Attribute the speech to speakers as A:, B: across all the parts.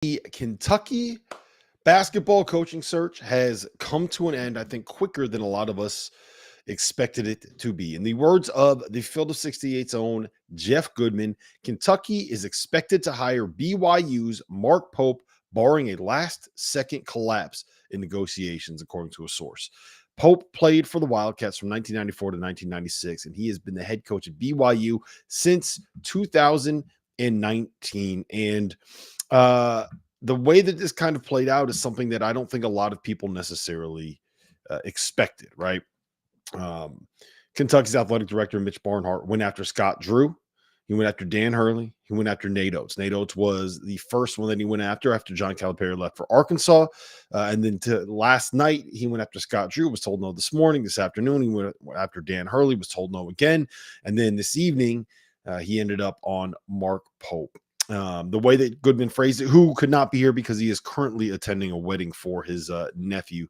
A: The Kentucky basketball coaching search has come to an end, I think, quicker than a lot of us expected it to be. In the words of the Field of 68's own Jeff Goodman, Kentucky is expected to hire BYU's Mark Pope, barring a last-second collapse in negotiations, according to a source. Pope played for the Wildcats from 1994 to 1996, and he has been the head coach at BYU since 2019. And the way that this kind of played out is something that I don't think a lot of people necessarily expected, right? Kentucky's athletic director, Mitch Barnhart, went after Scott Drew. He went after Dan Hurley. He went after Nate Oates. Nate Oates was the first one that he went after John Calipari left for Arkansas. And then last night, he went after Scott Drew, was told no this morning. This afternoon, he went after Dan Hurley, was told no again. And then this evening, he ended up on Mark Pope. The way that Goodman phrased it, who could not be here because he is currently attending a wedding for his nephew.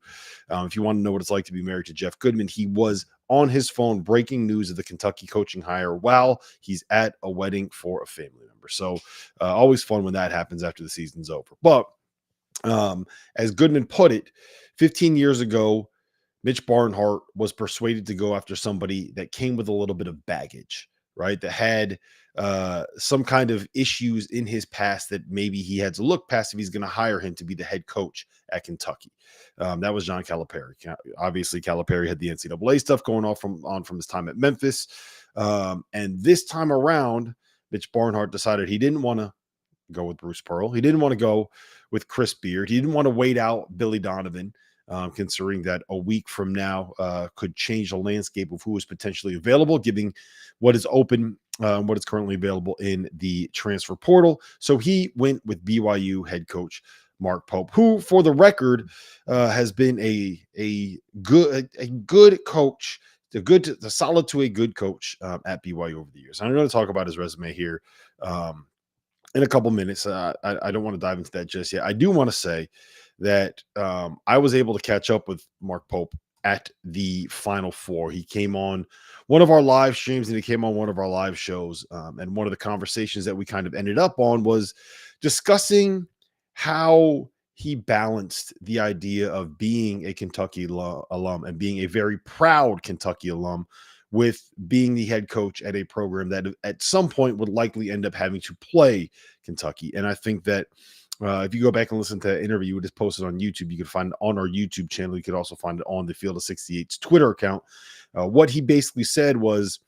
A: If you want to know what it's like to be married to Jeff Goodman, he was on his phone breaking news of the Kentucky coaching hire while he's at a wedding for a family member. So always fun when that happens after the season's over. But as Goodman put it, 15 years ago, Mitch Barnhart was persuaded to go after somebody that came with a little bit of baggage, right? That had some kind of issues in his past that maybe he had to look past if he's going to hire him to be the head coach at Kentucky. That was John Calipari. Obviously, Calipari had the NCAA stuff going on from his time at Memphis. And this time around, Mitch Barnhart decided he didn't want to go with Bruce Pearl. He didn't want to go with Chris Beard. He didn't want to wait out Billy Donovan. Considering that a week from now could change the landscape of who is potentially available, giving what is open, what is currently available in the transfer portal. So he went with BYU head coach Mark Pope, who, for the record, has been a good coach, a solid to a good coach at BYU over the years. I'm going to talk about his resume here in a couple minutes. I don't want to dive into that just yet. I do want to say that I was able to catch up with Mark Pope at the Final Four. He came on one of our live streams and he came on one of our live shows. And one of the conversations that we kind of ended up on was discussing how he balanced the idea of being a Kentucky alum and being a very proud Kentucky alum with being the head coach at a program that at some point would likely end up having to play Kentucky. And I think that if you go back and listen to that interview, it is posted on YouTube. You can find it on our YouTube channel. You could also find it on the Field of 68's Twitter account. What he basically said was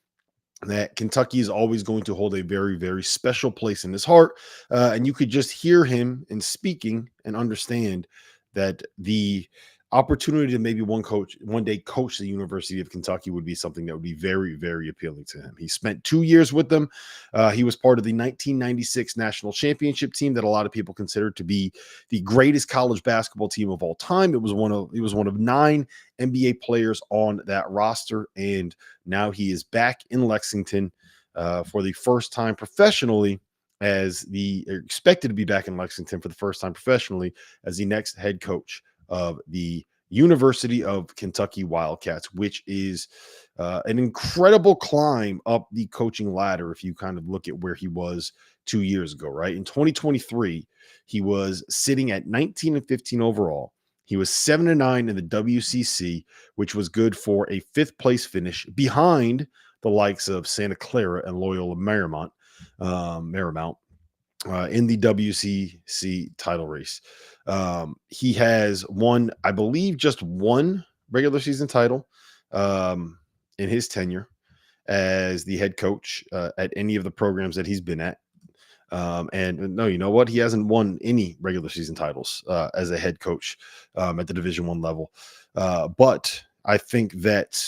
A: that Kentucky is always going to hold a very, very special place in his heart. And you could just hear him in speaking and understand that the opportunity to maybe one day coach the University of Kentucky would be something that would be very, very appealing to him. He spent 2 years with them. He was part of the 1996 national championship team that a lot of people consider to be the greatest college basketball team of all time. He was one of 9 NBA players on that roster, and now he is back in Lexington for the first time professionally, expected to be back in Lexington for the first time professionally as the next head coach of the University of Kentucky Wildcats, which is an incredible climb up the coaching ladder if you kind of look at where he was 2 years ago, right? In 2023, he was sitting at 19-15 overall. He was 7-9 in the WCC, which was good for a 5th place finish behind the likes of Santa Clara and Loyola Marymount in the WCC title race. He has won, I believe, just one regular season title in his tenure as the head coach at any of the programs that he's been at. And no, you know what? He hasn't won any regular season titles as a head coach at the Division I level. But I think that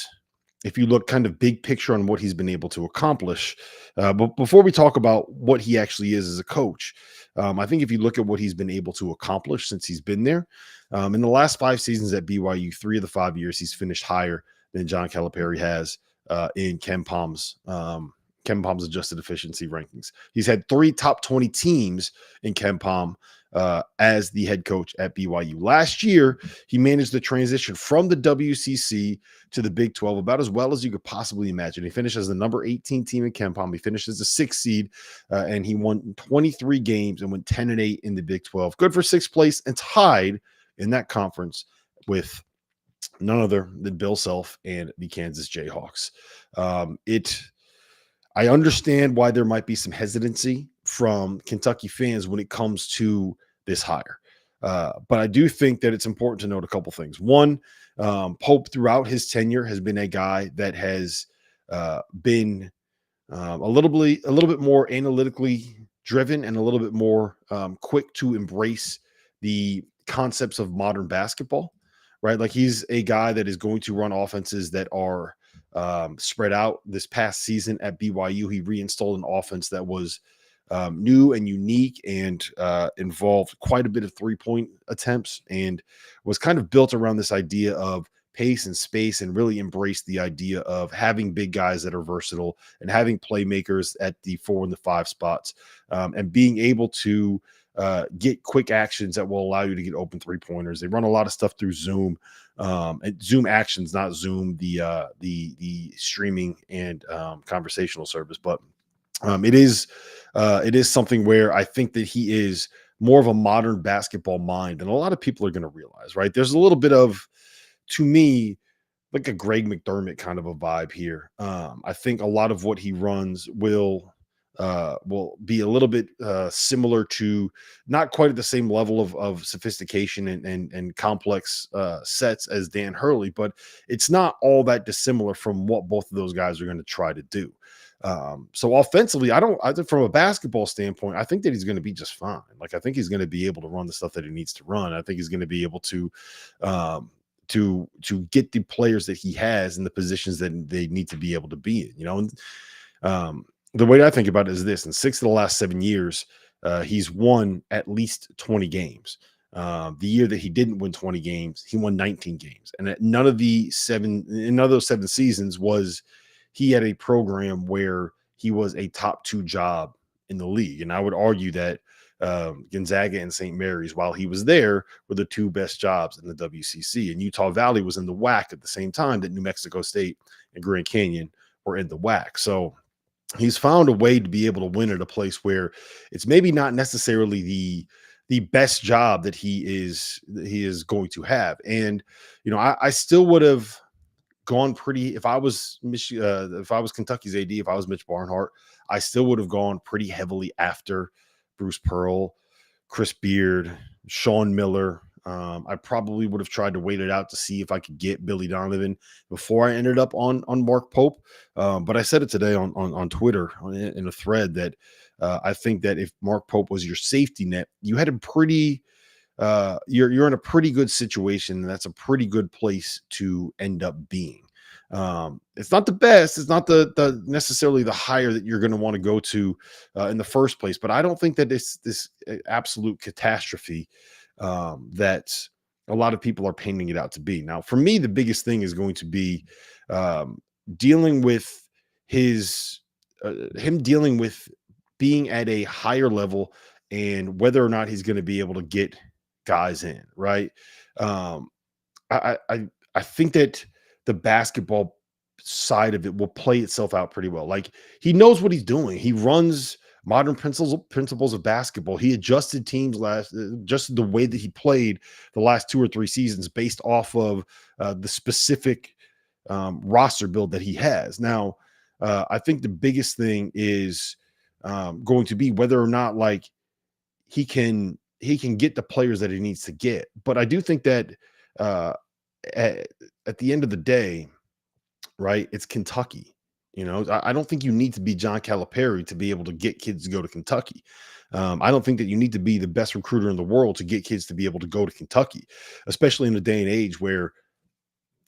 A: if you look kind of big picture on what he's been able to accomplish, but before we talk about what he actually is as a coach, I think if you look at what he's been able to accomplish since he's been there, in the last 5 seasons at BYU, 3 of the 5 years, he's finished higher than John Calipari has in Ken Palm's adjusted efficiency rankings. He's had 3 top 20 teams in Ken Palm as the head coach at BYU. Last year, he managed the transition from the WCC to the Big 12 about as well as you could possibly imagine. He finished as the number 18 team in KenPom. He finished as the 6th seed, and he won 23 games and went 10-8 in the Big 12. Good for 6th place and tied in that conference with none other than Bill Self and the Kansas Jayhawks. I understand why there might be some hesitancy from Kentucky fans when it comes to this hire. But I do think that it's important to note a couple things. One, Pope throughout his tenure has been a guy that has been a little bit more analytically driven and a little bit more quick to embrace the concepts of modern basketball, right? Like he's a guy that is going to run offenses that are spread out. This past season at BYU, he reinstalled an offense that was new and unique and involved quite a bit of three-point attempts and was kind of built around this idea of pace and space and really embraced the idea of having big guys that are versatile and having playmakers at the 4 and the 5 spots and being able to get quick actions that will allow you to get open 3-pointers. They run a lot of stuff through Zoom, and Zoom Actions, not Zoom, the streaming and conversational service. But it is something where I think that he is more of a modern basketball mind than a lot of people are going to realize, right? There's a little bit of, to me, like a Greg McDermott kind of a vibe here. I think a lot of what he runs will be a little bit similar to, not quite at the same level of sophistication and complex sets as Dan Hurley, but it's not all that dissimilar from what both of those guys are going to try to do. So offensively, I think from a basketball standpoint, I think that he's going to be just fine. Like, I think he's going to be able to run the stuff that he needs to run. I think he's going to be able to get the players that he has in the positions that they need to be able to be in, and the way I think about it is this: in 6 of the last 7 years, he's won at least 20 games. The year that he didn't win 20 games, he won 19 games. And at none of those 7 seasons was he had a program where he was a top 2 job in the league. And I would argue that Gonzaga and St. Mary's, while he was there, were the 2 best jobs in the WCC. And Utah Valley was in the WAC at the same time that New Mexico State and Grand Canyon were in the WAC. So he's found a way to be able to win at a place where it's maybe not necessarily the best job that he is going to have. And I still would have gone pretty, if I was Kentucky's AD, if I was Mitch Barnhart, I still would have gone pretty heavily after Bruce Pearl, Chris Beard, Sean Miller. I probably would have tried to wait it out to see if I could get Billy Donovan before I ended up on Mark Pope. But I said it today on Twitter in a thread that I think that if Mark Pope was your safety net, you had a pretty you're in a pretty good situation, and that's a pretty good place to end up being. It's not the best. It's not the necessarily the higher that you're going to want to go to in the first place. But I don't think that this absolute catastrophe that a lot of people are painting it out to be. Now, for me, the biggest thing is going to be dealing with him dealing with being at a higher level and whether or not he's going to be able to get guys in, right? I think that the basketball side of it will play itself out pretty well. Like, he knows what he's doing. He runs modern principles of basketball. He adjusted teams adjusted the way that he played the last 2 or 3 seasons based off of the specific roster build that he has. Now, I think the biggest thing is going to be whether or not like he can get the players that he needs to get. But I do think that at the end of the day, right, it's Kentucky. I don't think you need to be John Calipari to be able to get kids to go to Kentucky. I don't think that you need to be the best recruiter in the world to get kids to be able to go to Kentucky, especially in a day and age where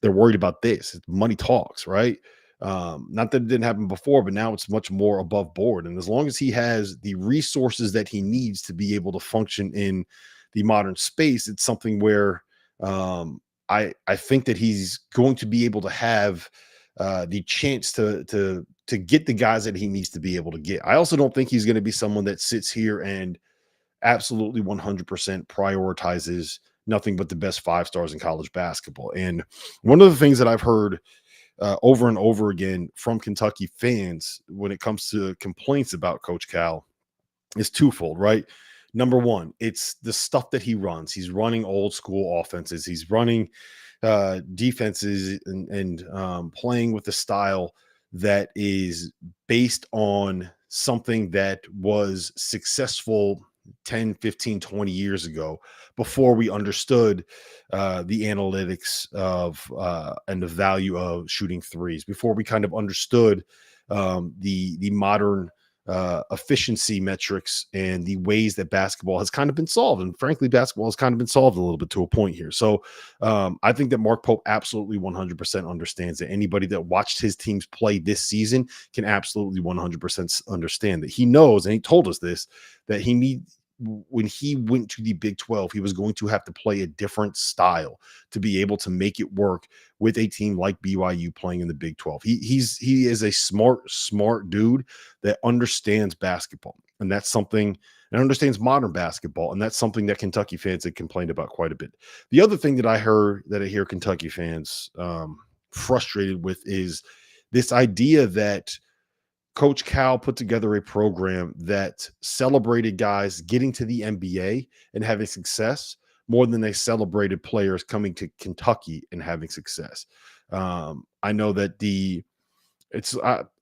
A: they're worried about this. Money talks, right? Not that it didn't happen before, but now it's much more above board. And as long as he has the resources that he needs to be able to function in the modern space, it's something where I think that he's going to be able to have the chance to get the guys that he needs to be able to get. I also don't think he's going to be someone that sits here and absolutely 100% prioritizes nothing but the best 5 stars in college basketball. And one of the things that I've heard over and over again from Kentucky fans when it comes to complaints about Coach Cal is twofold, right? Number one, it's the stuff that he runs. He's running old school offenses. He's running defenses and playing with a style that is based on something that was successful 10, 15, 20 years ago before we understood the analytics of and the value of shooting threes, before we kind of understood the modern efficiency metrics and the ways that basketball has kind of been solved. And frankly, basketball has kind of been solved a little bit to a point here. So I think that Mark Pope absolutely 100% understands that. Anybody that watched his teams play this season can absolutely 100% understand that. He knows, and he told us this, that when he went to the Big 12, he was going to have to play a different style to be able to make it work with a team like BYU playing in the Big 12. He is a smart dude that understands basketball, and that's something, and understands modern basketball, and that's something that Kentucky fans had complained about quite a bit. The other thing that I hear Kentucky fans frustrated with is this idea that Coach Cal put together a program that celebrated guys getting to the NBA and having success more than they celebrated players coming to Kentucky and having success. I know that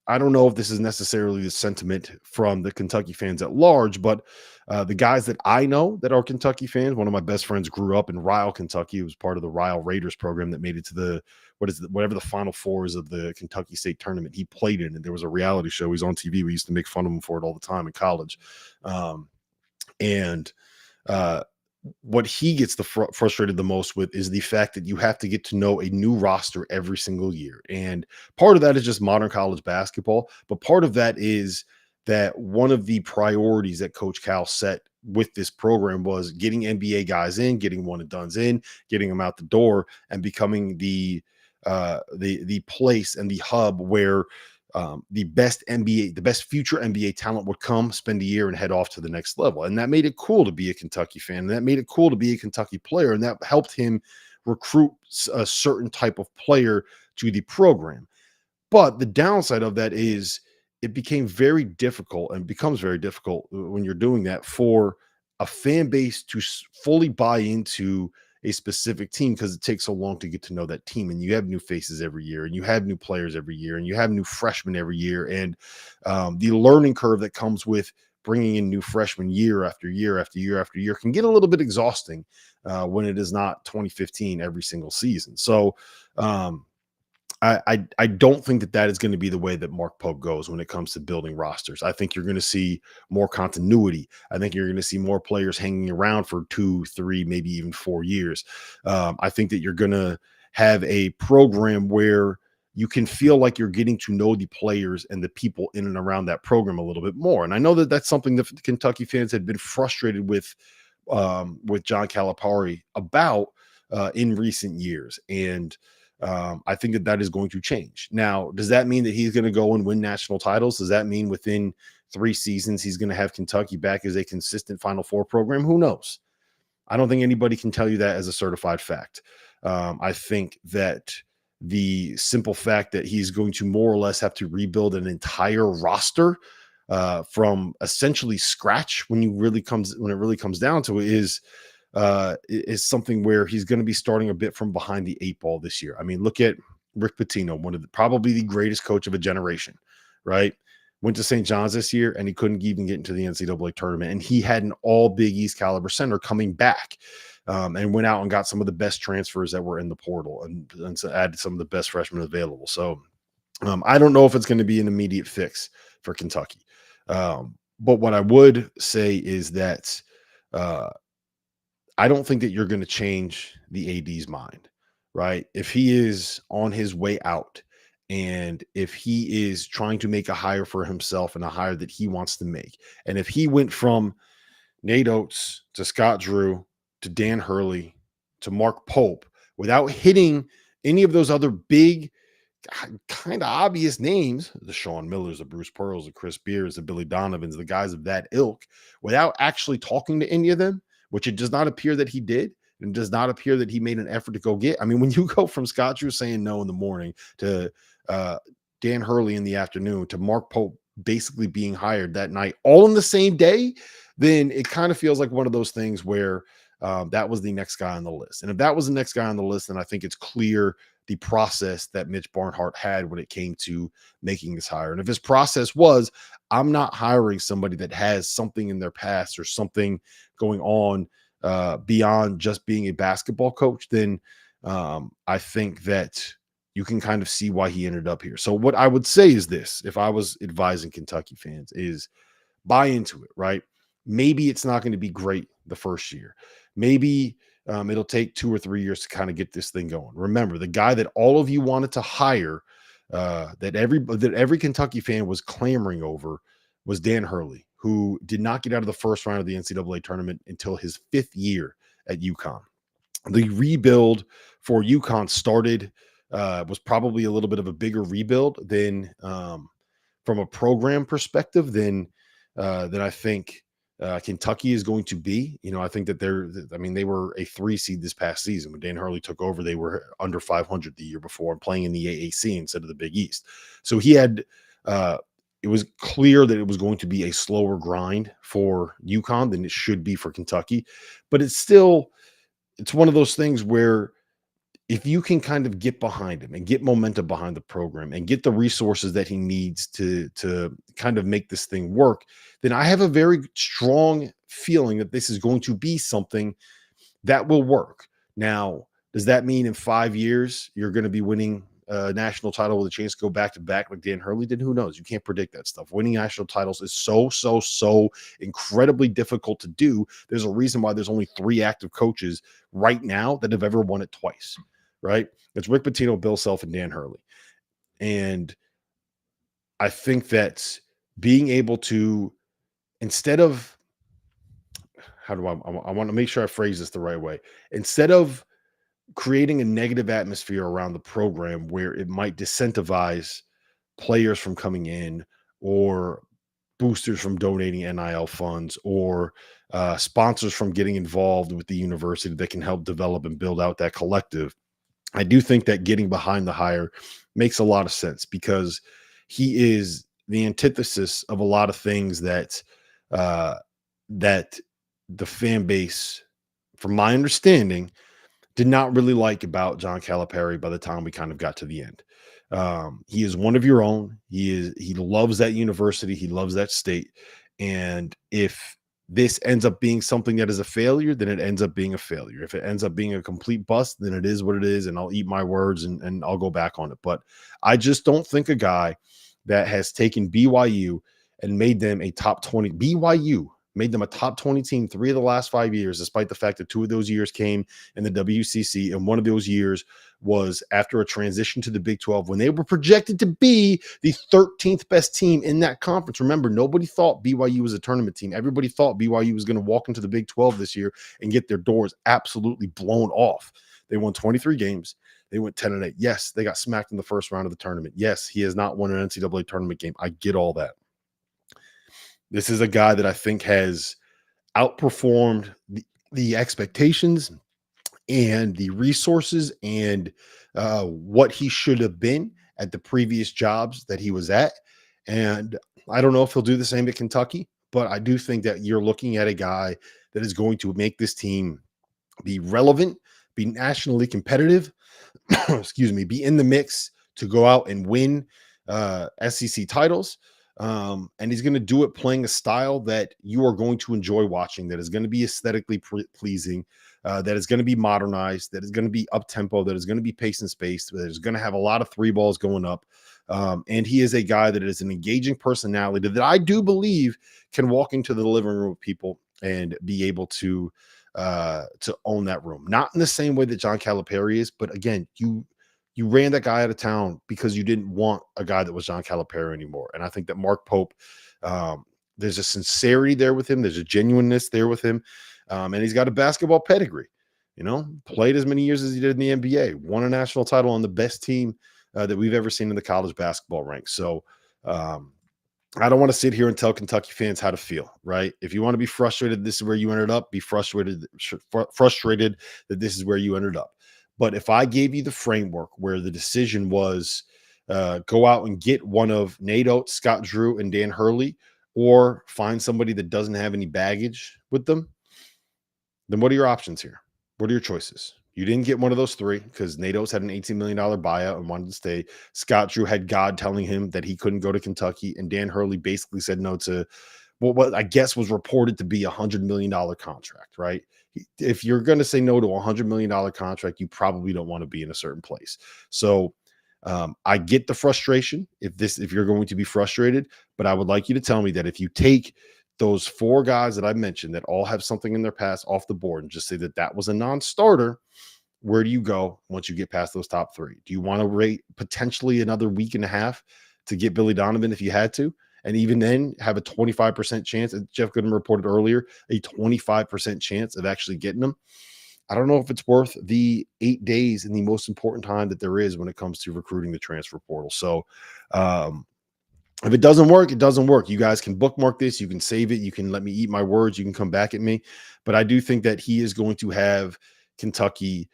A: I don't know if this is necessarily the sentiment from the Kentucky fans at large, but the guys that I know that are Kentucky fans, one of my best friends grew up in Ryle, Kentucky. He was part of the Ryle Raiders program that made it to whatever the Final Four is of the Kentucky State Tournament. He played in, and there was a reality show. He's on TV. We used to make fun of him for it all the time in college. And what he gets frustrated the most with is the fact that you have to get to know a new roster every single year. And part of that is just modern college basketball. But part of that is that one of the priorities that Coach Cal set with this program was getting NBA guys in, getting one and dones in, getting them out the door, and becoming the place and the hub where the best future NBA talent would come, spend a year, and head off to the next level. And that made it cool to be a Kentucky fan. And that made it cool to be a Kentucky player. And that helped him recruit a certain type of player to the program. But the downside of that is it became very difficult, and becomes very difficult when you're doing that, for a fan base to fully buy into a specific team, because it takes so long to get to know that team, and you have new faces every year, and you have new players every year, and you have new freshmen every year. And the learning curve that comes with bringing in new freshmen year after year after year after year can get a little bit exhausting when it is not 2015 every single season. So I don't think that is going to be the way that Mark Pope goes when it comes to building rosters. I think you're going to see more continuity. I think you're going to see more players hanging around for 2, 3, maybe even 4 years. I think that you're going to have a program where you can feel like you're getting to know the players and the people in and around that program a little bit more. And I know that that's something that Kentucky fans had been frustrated with John Calipari about in recent years. And I think that is going to change. Now, does that mean that he's going to go and win national titles? Does that mean within 3 seasons he's going to have Kentucky back as a consistent Final Four program? Who knows? I don't think anybody can tell you that as a certified fact. I think that the simple fact that he's going to more or less have to rebuild an entire roster from essentially scratch when it really comes down to it is something where he's going to be starting a bit from behind the 8 ball this year. I mean, look at Rick Pitino, probably the greatest coach of a generation, right? Went to St. John's this year, and he couldn't even get into the NCAA tournament. And he had an all Big East caliber center coming back and went out and got some of the best transfers that were in the portal and so added some of the best freshmen available. So I don't know if it's going to be an immediate fix for Kentucky. But what I would say is that I don't think that you're going to change the AD's mind, right? If he is on his way out, and if he is trying to make a hire for himself and a hire that he wants to make, and if he went from Nate Oates to Scott Drew to Dan Hurley to Mark Pope without hitting any of those other big kind of obvious names, the Sean Millers, the Bruce Pearls, the Chris Beers, the Billy Donovans, the guys of that ilk, without actually talking to any of them, which it does not appear that he did. And does not appear that he made an effort to go get. I mean, when you go from Scott Drew saying no in the morning to Dan Hurley in the afternoon to Mark Pope basically being hired that night, all in the same day, then it kind of feels like one of those things where that was the next guy on the list. And if that was the next guy on the list, then I think it's clear the process that Mitch Barnhart had when it came to making this hire. And if his process was, I'm not hiring somebody that has something in their past or something going on beyond just being a basketball coach, then I think that you can kind of see why he ended up here. So what I would say is this, if I was advising Kentucky fans, is buy into it, right? Maybe it's not going to be great the first year. Maybe it'll take 2 or 3 years to kind of get this thing going. Remember, the guy that all of you wanted to hire, that every Kentucky fan was clamoring over, was Dan Hurley, who did not get out of the first round of the NCAA tournament until his 5th year at UConn. The rebuild for UConn started, was probably a little bit of a bigger rebuild than from a program perspective than I think Kentucky is going to be. You know, I think that they were a 3 seed this past season. When Dan Hurley took over, they were under 500 the year before, playing in the AAC instead of the Big East. So he had, it was clear that it was going to be a slower grind for UConn than it should be for Kentucky. But it's one of those things where if you can kind of get behind him and get momentum behind the program and get the resources that he needs to kind of make this thing work, then I have a very strong feeling that this is going to be something that will work. Now, does that mean in 5 years you're going to be winning a national title with a chance to go back to back like Dan Hurley did? Who knows? You can't predict that stuff. Winning national titles is so incredibly difficult to do. There's a reason why there's only 3 active coaches right now that have ever won it twice. Right? It's Rick Pitino, Bill Self, and Dan Hurley. And I think that being able to, instead of, I want to make sure I phrase this the right way. Instead of creating a negative atmosphere around the program where it might disincentivize players from coming in, or boosters from donating NIL funds, or sponsors from getting involved with the university that can help develop and build out that collective, I do think that getting behind the hire makes a lot of sense, because he is the antithesis of a lot of things that that the fan base, from my understanding, did not really like about John Calipari by the time we kind of got to the end. He is one of your own. He loves that university. He loves that state. And if this ends up being something that is a failure, then it ends up being a failure. If it ends up being a complete bust, then it is what it is, and I'll eat my words and I'll go back on it. But I just don't think a guy that has taken BYU and made them a top 20, BYU made them a top 20 team 3 of the last 5 years, despite the fact that 2 of those years came in the WCC, and one of those years was after a transition to the Big 12 when they were projected to be the 13th best team in that conference. Remember, nobody thought BYU was a tournament team. Everybody thought BYU was going to walk into the Big 12 this year and get their doors absolutely blown off. They won 23 games. They went 10-8. Yes, they got smacked in the first round of the tournament. Yes, he has not won an NCAA tournament game. I get all that. This is a guy that I think has outperformed the expectations and the resources and what he should have been at the previous jobs that he was at. And I don't know if he'll do the same at Kentucky, but I do think that you're looking at a guy that is going to make this team be relevant, be nationally competitive, excuse me, be in the mix to go out and win SEC titles. And he's going to do it playing a style that you are going to enjoy watching, that is going to be aesthetically pleasing, that is going to be modernized, that is going to be up tempo, that is going to be pace and space, that is going to have a lot of 3 balls going up. And he is a guy that is an engaging personality that I do believe can walk into the living room with people and be able to own that room. Not in the same way that John Calipari is, but again, you ran that guy out of town because you didn't want a guy that was John Calipari anymore. And I think that Mark Pope, there's a sincerity there with him. There's a genuineness there with him. And he's got a basketball pedigree, played as many years as he did in the NBA, won a national title on the best team that we've ever seen in the college basketball ranks. So I don't want to sit here and tell Kentucky fans how to feel, right? If you want to be frustrated, this is where you ended up. Be frustrated that this is where you ended up. But if I gave you the framework where the decision was go out and get one of Nate Oates, Scott Drew, and Dan Hurley, or find somebody that doesn't have any baggage with them, then what are your options here? What are your choices? You didn't get one of those three because Nate Oates had an $18 million buyout and wanted to stay. Scott Drew had God telling him that he couldn't go to Kentucky. And Dan Hurley basically said no to what I guess was reported to be a $100 million contract, right? If you're going to say no to a $100 million contract, you probably don't want to be in a certain place. So I get the frustration if you're going to be frustrated, but I would like you to tell me that if you take those four guys that I mentioned that all have something in their past off the board and just say that that was a non-starter, where do you go once you get past those top three? Do you want to rate potentially another week and a half to get Billy Donovan if you had to? And even then have a 25% chance, as Jeff Goodman reported earlier, a 25% chance of actually getting them. I don't know if it's worth the 8 days and the most important time that there is when it comes to recruiting the transfer portal. So if it doesn't work, it doesn't work. You guys can bookmark this. You can save it. You can let me eat my words. You can come back at me. But I do think that he is going to have Kentucky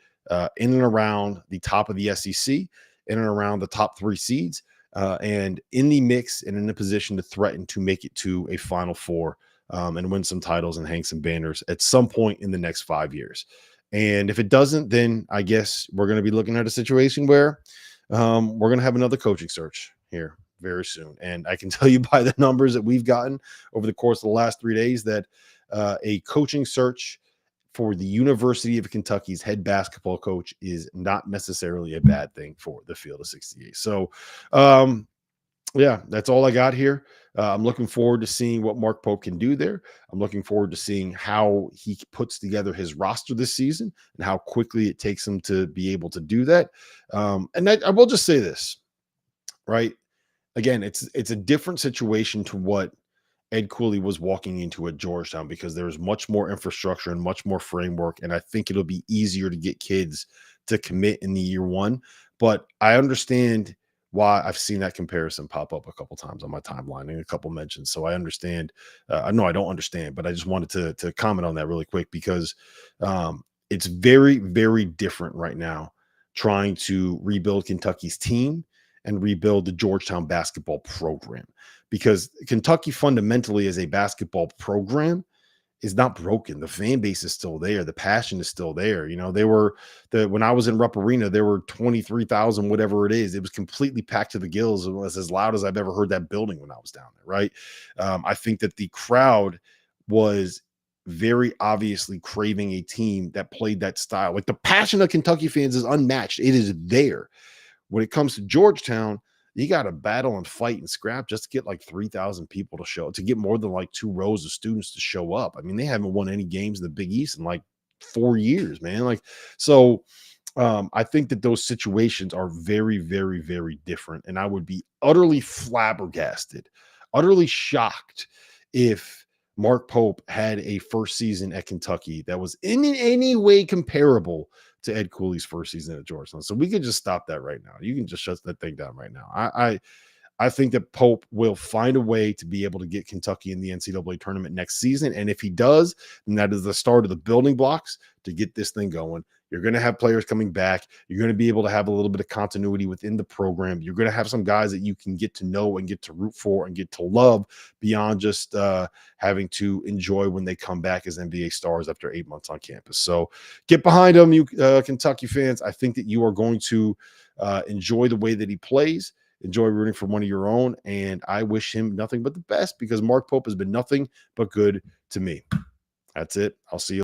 A: in and around the top of the SEC, in and around the top 3 seeds, and in the mix and in a position to threaten to make it to a Final Four and win some titles and hang some banners at some point in the next 5 years. And if it doesn't, then I guess we're going to be looking at a situation where we're going to have another coaching search here very soon. And I can tell you by the numbers that we've gotten over the course of the last 3 days that a coaching search for the University of Kentucky's head basketball coach is not necessarily a bad thing for the Field of 68. So, yeah, that's all I got here. I'm looking forward to seeing what Mark Pope can do there. I'm looking forward to seeing how he puts together his roster this season and how quickly it takes him to be able to do that. And I will just say this, right? Again, it's a different situation to what Ed Cooley was walking into at Georgetown because there's much more infrastructure and much more framework. And I think it'll be easier to get kids to commit in the year one. But I understand why I've seen that comparison pop up a couple times on my timeline and a couple mentions. So I understand. No, I don't understand, but I just wanted to comment on that really quick because it's very, very different right now trying to rebuild Kentucky's team and rebuild the Georgetown basketball program, because Kentucky fundamentally as a basketball program is not broken. The fan base is still there. The passion is still there. You know, when I was in Rupp Arena, there were 23,000, whatever it is. It was completely packed to the gills. It was as loud as I've ever heard that building when I was down there. Right. I think that the crowd was very obviously craving a team that played that style. Like the passion of Kentucky fans is unmatched. It is there. When it comes to Georgetown, you got to battle and fight and scrap just to get like 3,000 people to get more than like 2 rows of students to show up. I mean, they haven't won any games in the Big East in like 4 years, man. I think that those situations are very, very, very different. And I would be utterly flabbergasted, utterly shocked if Mark Pope had a first season at Kentucky that was in any way comparable to Ed Cooley's first season at Georgetown. So we could just stop that right now. You can just shut that thing down right now. I think that Pope will find a way to be able to get Kentucky in the NCAA tournament next season. And if he does, then that is the start of the building blocks to get this thing going. You're going to have players coming back. You're going to be able to have a little bit of continuity within the program. You're going to have some guys that you can get to know and get to root for and get to love beyond just having to enjoy when they come back as NBA stars after 8 months on campus. So get behind them, you Kentucky fans. I think that you are going to enjoy the way that he plays. Enjoy rooting for one of your own. And I wish him nothing but the best because Mark Pope has been nothing but good to me. That's it. I'll see you.